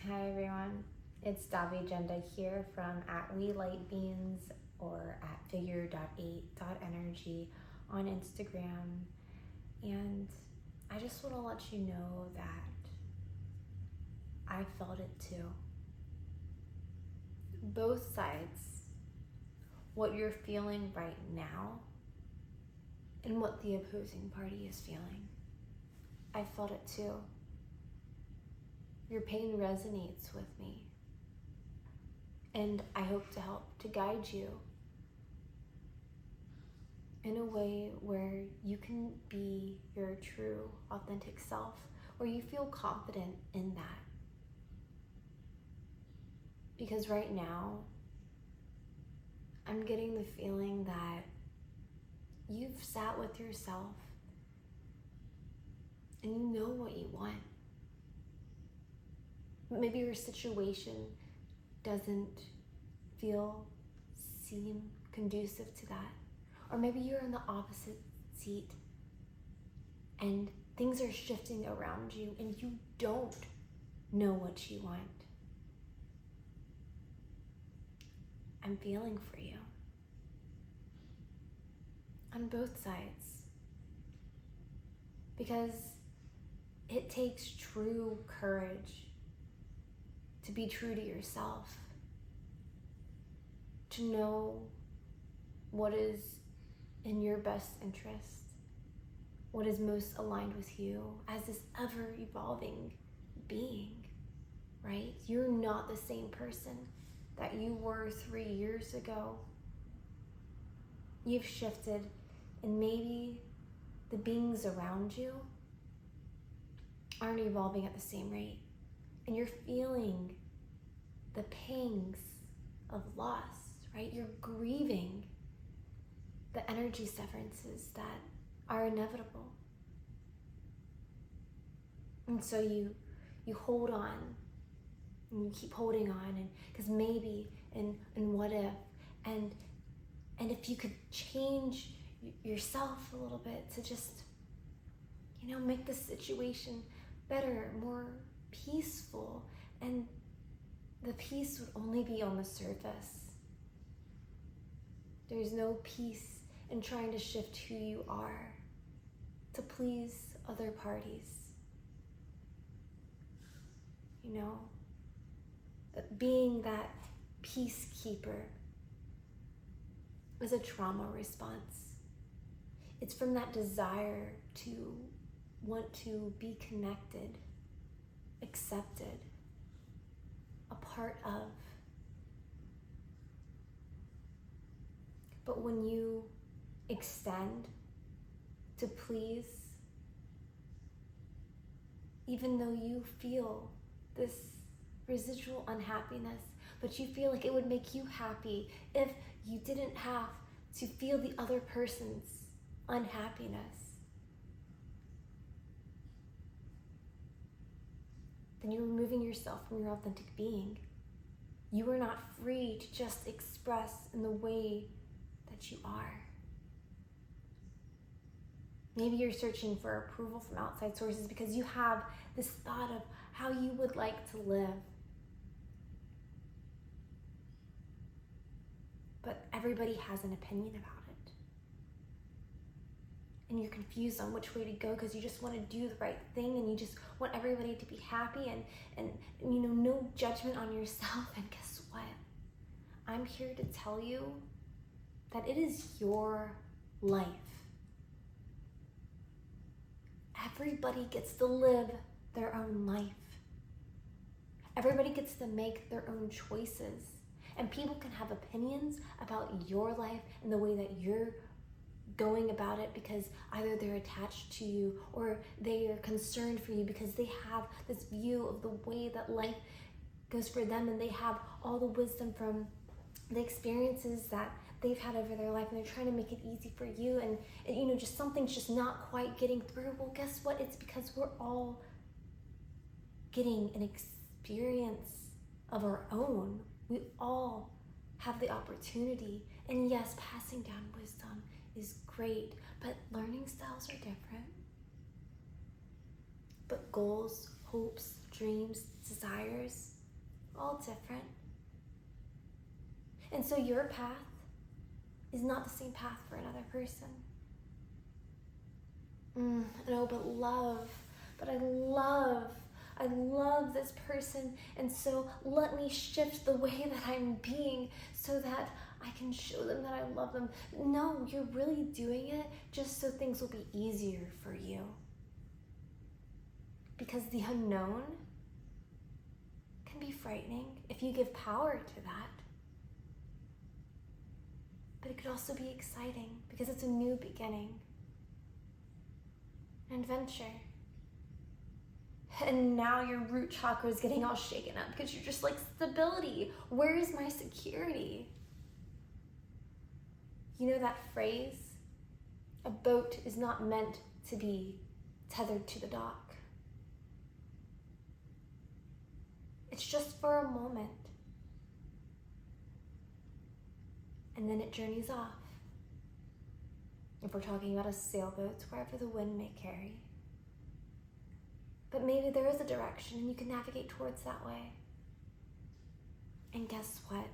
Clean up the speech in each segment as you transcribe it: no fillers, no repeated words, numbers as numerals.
Hi everyone, it's Davi Jenda here from @WeLightBeans or @figure.8.energy on Instagram, and I just want to let you know that I felt it too. Both sides, what you're feeling right now and what the opposing party is feeling. I felt it too. Your pain resonates with me, and I hope to help to guide you in a way where you can be your true, authentic self, where you feel confident in that. Because right now, I'm getting the feeling that you've sat with yourself and you know what you want. Maybe your situation doesn't seem conducive to that. Or maybe you're in the opposite seat and things are shifting around you and you don't know what you want. I'm feeling for you on both sides, because it takes true courage to be true to yourself, to know what is in your best interest, what is most aligned with you as this ever-evolving being, right? You're not the same person that you were 3 years ago. You've shifted, and maybe the beings around you aren't evolving at the same rate, and you're feeling the pangs of loss, right? You're grieving the energy severances that are inevitable. And so you hold on, and you keep holding on, and because maybe, and what if, and if you could change yourself a little bit to just, make the situation better, more peaceful, and the peace would only be on the surface. There's no peace in trying to shift who you are to please other parties. Being that peacekeeper is a trauma response. It's from that desire to want to be connected, accepted, a part of. But when you extend to please, even though you feel this residual unhappiness, but you feel like it would make you happy if you didn't have to feel the other person's unhappiness, then you're removing yourself from your authentic being. You are not free to just express in the way that you are. Maybe you're searching for approval from outside sources because you have this thought of how you would like to live. But everybody has an opinion about it. And you're confused on which way to go because you just want to do the right thing and you just want everybody to be happy and no judgment on yourself. And guess what? I'm here to tell you that it is your life. Everybody gets to live their own life. Everybody gets to make their own choices. And people can have opinions about your life and the way that you're going about it because either they're attached to you or they are concerned for you because they have this view of the way that life goes for them, and they have all the wisdom from the experiences that they've had over their life, and they're trying to make it easy for you, and just something's just not quite getting through. Well, guess what? It's because we're all getting an experience of our own. We all have the opportunity, and yes, passing down wisdom is great, but learning styles are different. But goals, hopes, dreams, desires, all different. And so your path is not the same path for another person. No, but I love this person, and so let me shift the way that I'm being so that I can show them that I love them. No, you're really doing it just so things will be easier for you. Because the unknown can be frightening if you give power to that. But it could also be exciting because it's a new beginning, an adventure. And now your root chakra is getting all shaken up because you're just like, stability. Where is my security? You know that phrase? A boat is not meant to be tethered to the dock. It's just for a moment. And then it journeys off. If we're talking about a sailboat, wherever the wind may carry. But maybe there is a direction and you can navigate towards that way. And guess what?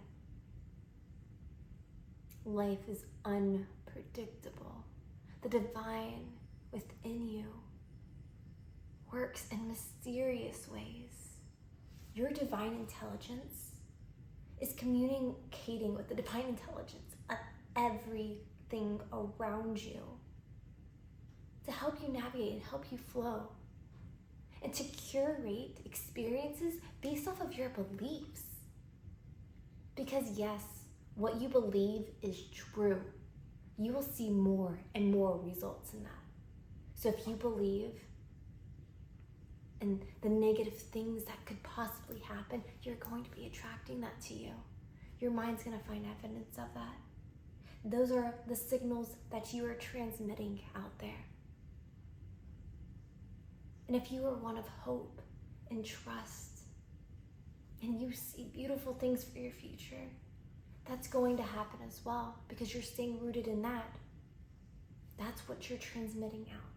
Life is unpredictable. The divine within you works in mysterious ways. Your divine intelligence is communicating with the divine intelligence of everything around you to help you navigate and help you flow, and to curate experiences based off of your beliefs. Because yes, what you believe is true. You will see more and more results in that. So if you believe in the negative things that could possibly happen, you're going to be attracting that to you. Your mind's going to find evidence of that. Those are the signals that you are transmitting out there. And if you are one of hope and trust, and you see beautiful things for your future, that's going to happen as well, because you're staying rooted in that. That's what you're transmitting out.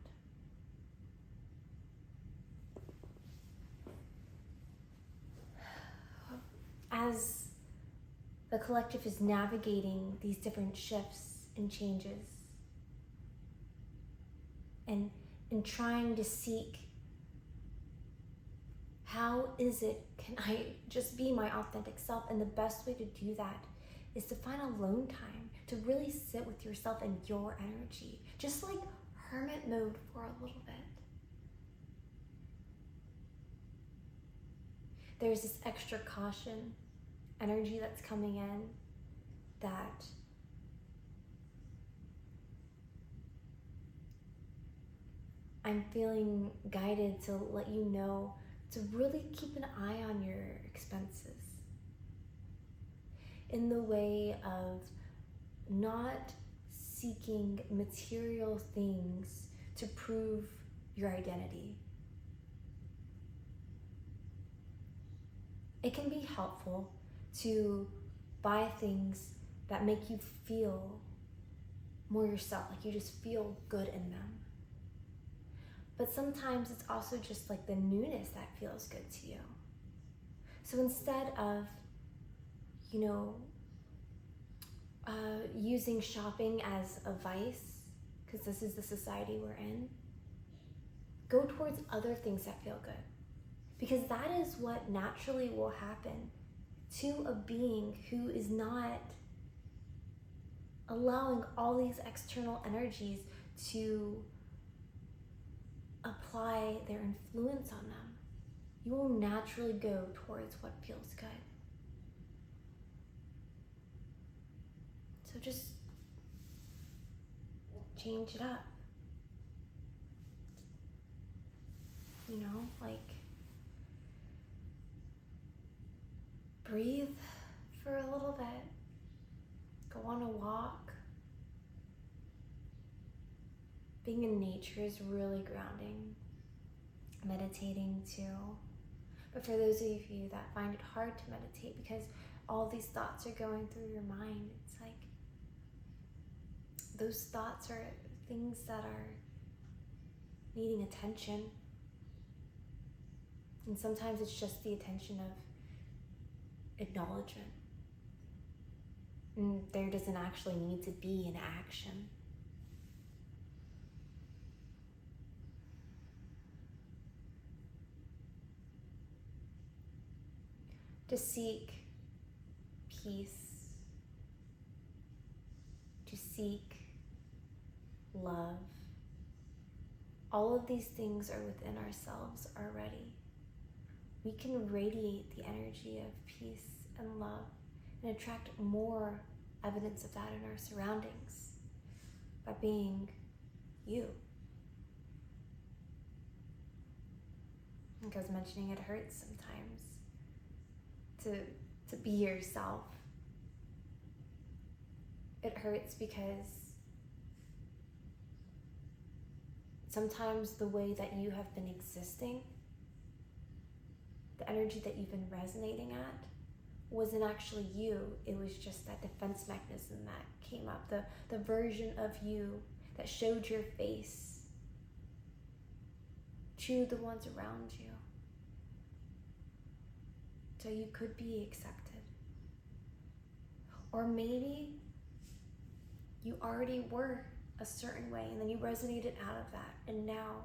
As the collective is navigating these different shifts and changes, and trying to seek, how is it, can I just be my authentic self? And the best way to do that is to find alone time, to really sit with yourself and your energy, just like hermit mode for a little bit. There's this extra caution energy that's coming in that I'm feeling guided to let you know to really keep an eye on your expenses, in the way of not seeking material things to prove your identity. It can be helpful to buy things that make you feel more yourself, like you just feel good in them. But sometimes it's also just like the newness that feels good to you. So instead of, using shopping as a vice, because this is the society we're in, go towards other things that feel good. Because that is what naturally will happen to a being who is not allowing all these external energies to apply their influence on them. You will naturally go towards what feels good. So just change it up. Breathe for a little bit. Go on a walk. Being in nature is really grounding. Meditating too. But for those of you that find it hard to meditate because all these thoughts are going through your mind, it's like those thoughts are things that are needing attention. And sometimes it's just the attention of acknowledgement. And there doesn't actually need to be an action. To seek peace, to seek love. All of these things are within ourselves already. We can radiate the energy of peace and love and attract more evidence of that in our surroundings by being you. Like I was mentioning, it hurts sometimes to be yourself. It hurts because sometimes the way that you have been existing, the energy that you've been resonating at, wasn't actually you. It was just that defense mechanism that came up, the version of you that showed your face to the ones around you, so you could be accepted. Or maybe you already were a certain way and then you resonated out of that, and now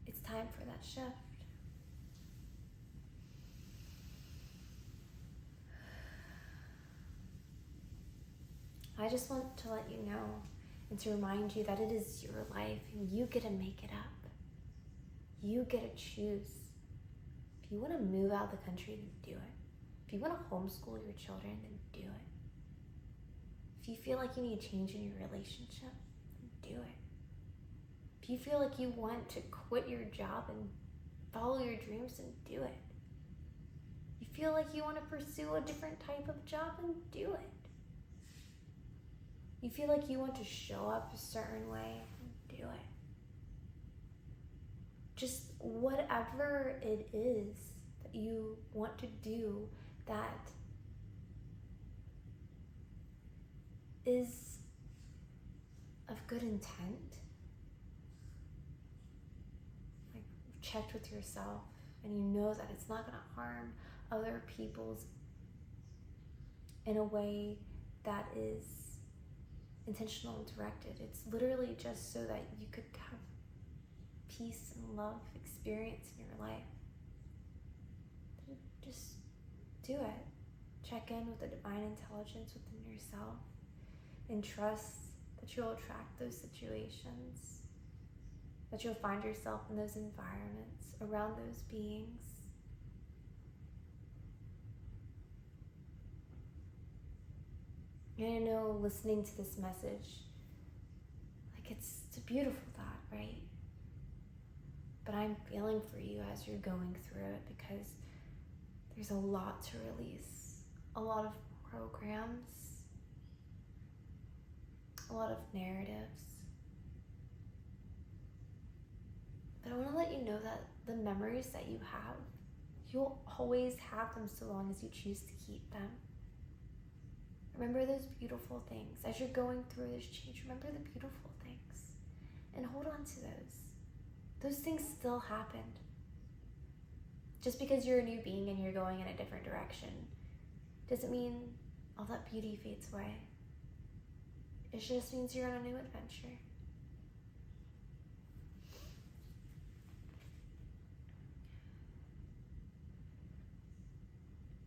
it's time for that shift. I just want to let you know and to remind you that it is your life and you get to make it up. You get to choose. If you want to move out of the country, then do it. If you want to homeschool your children, then do it. If you feel like you need a change in your relationship, then do it. If you feel like you want to quit your job and follow your dreams, then do it. If you feel like you want to pursue a different type of job, then do it. You feel like you want to show up a certain way, then do it. Just whatever it is that you want to do that is of good intent. Like, you've checked with yourself and you know that it's not going to harm other people's in a way that is intentional and directed. It's literally just so that you could have peace and love experience in your life. Just do it. Check in with the divine intelligence within yourself and trust that you'll attract those situations, that you'll find yourself in those environments, around those beings. And I know listening to this message, like it's a beautiful thought, right? But I'm feeling for you as you're going through it, because there's a lot to release, a lot of programs, a lot of narratives. But I want to let you know that the memories that you have, you'll always have them so long as you choose to keep them. Remember those beautiful things. As you're going through this change, remember the beautiful things and hold on to those. Those things still happened. Just because you're a new being and you're going in a different direction doesn't mean all that beauty fades away. It just means you're on a new adventure.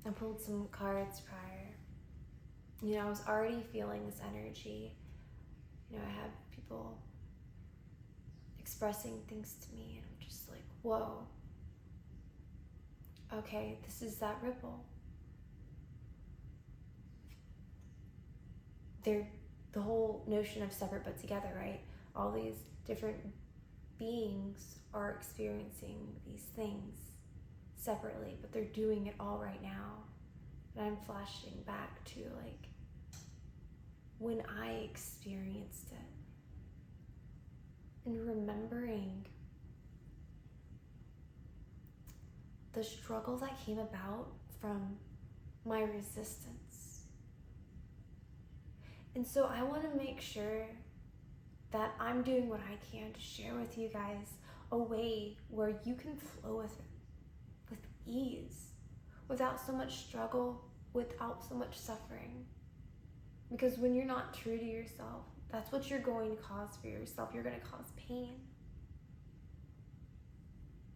I pulled some cards prior. I was already feeling this energy. I have people expressing things to me, and I'm just like, whoa. Okay, this is that ripple. They're the whole notion of separate but together, right? All these different beings are experiencing these things separately, but they're doing it all right now. And I'm flashing back to like when I experienced it and remembering the struggle that came about from my resistance. And so I want to make sure that I'm doing what I can to share with you guys a way where you can flow with it with ease, without so much struggle, without so much suffering. Because when you're not true to yourself, that's what you're going to cause for yourself. You're going to cause pain.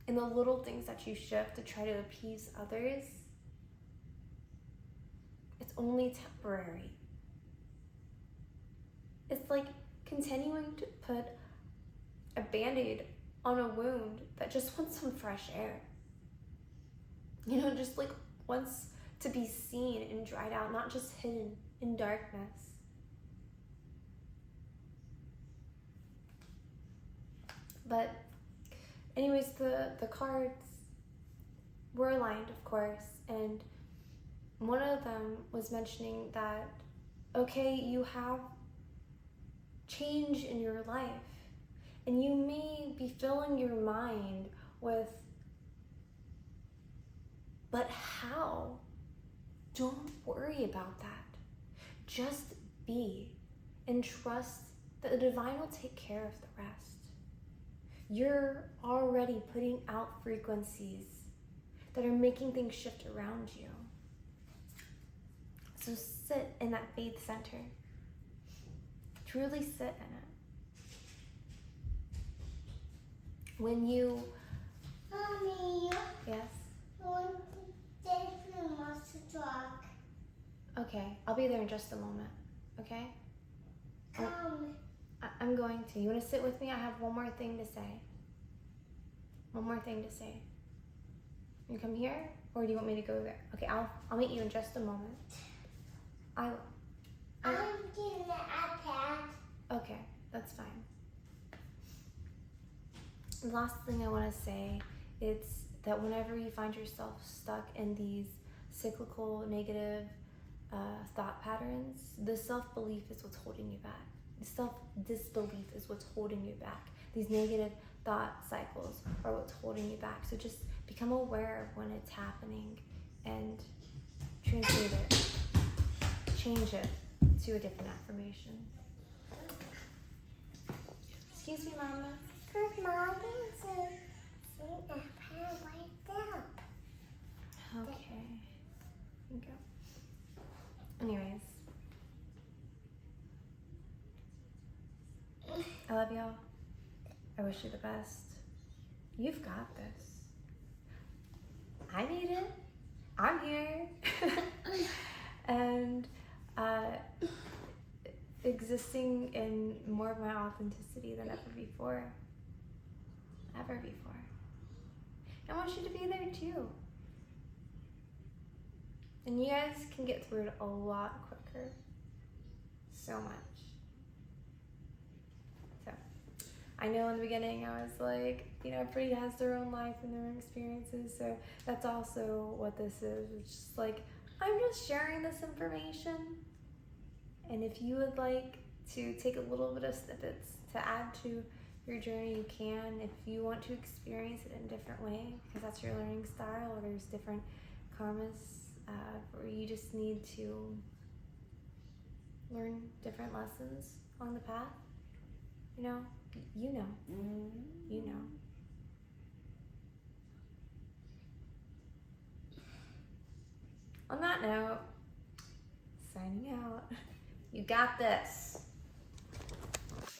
And the little things that you shift to try to appease others, it's only temporary. It's like continuing to put a Band-Aid on a wound that just wants some fresh air. You know, just like wants to be seen and dried out, not just hidden in darkness. But anyways, the cards were aligned, of course, and one of them was mentioning that, okay, you have change in your life, and you may be filling your mind with, but how? Don't worry about that. Just be and trust that the divine will take care of the rest. You're already putting out frequencies that are making things shift around you. So sit in that faith center. Truly sit in it. When you... Mommy. Yes? I want Jason wants to talk. Okay, I'll be there in just a moment. Okay? I'm going to. You want to sit with me? I have one more thing to say. One more thing to say. You come here, or do you want me to go there? Okay, I'll meet you in just a moment. I will. I'm getting the iPad. Okay, that's fine. The last thing I want to say is that whenever you find yourself stuck in these cyclical negative thought patterns, the self-belief is what's holding you back. The self-disbelief is what's holding you back. These negative thought cycles are what's holding you back. So just become aware of when it's happening and translate it. Change it to a different affirmation. Excuse me, Mama. Because Mom is an iPad right there. Okay. There you go. Anyways. I love y'all. I wish you the best. You've got this. I need it. I'm here. And existing in more of my authenticity than ever before. Ever before. I want you to be there too. And you guys can get through it a lot quicker. So much. So, I know in the beginning I was like, you know, everybody has their own life and their own experiences. So that's also what this is. It's just like, I'm just sharing this information. And if you would like to take a little bit of snippets to add to your journey, you can. If you want to experience it in a different way, because that's your learning style, or there's different karmas where you just need to learn different lessons on the path. You know. You know. On that note, signing out. You got this.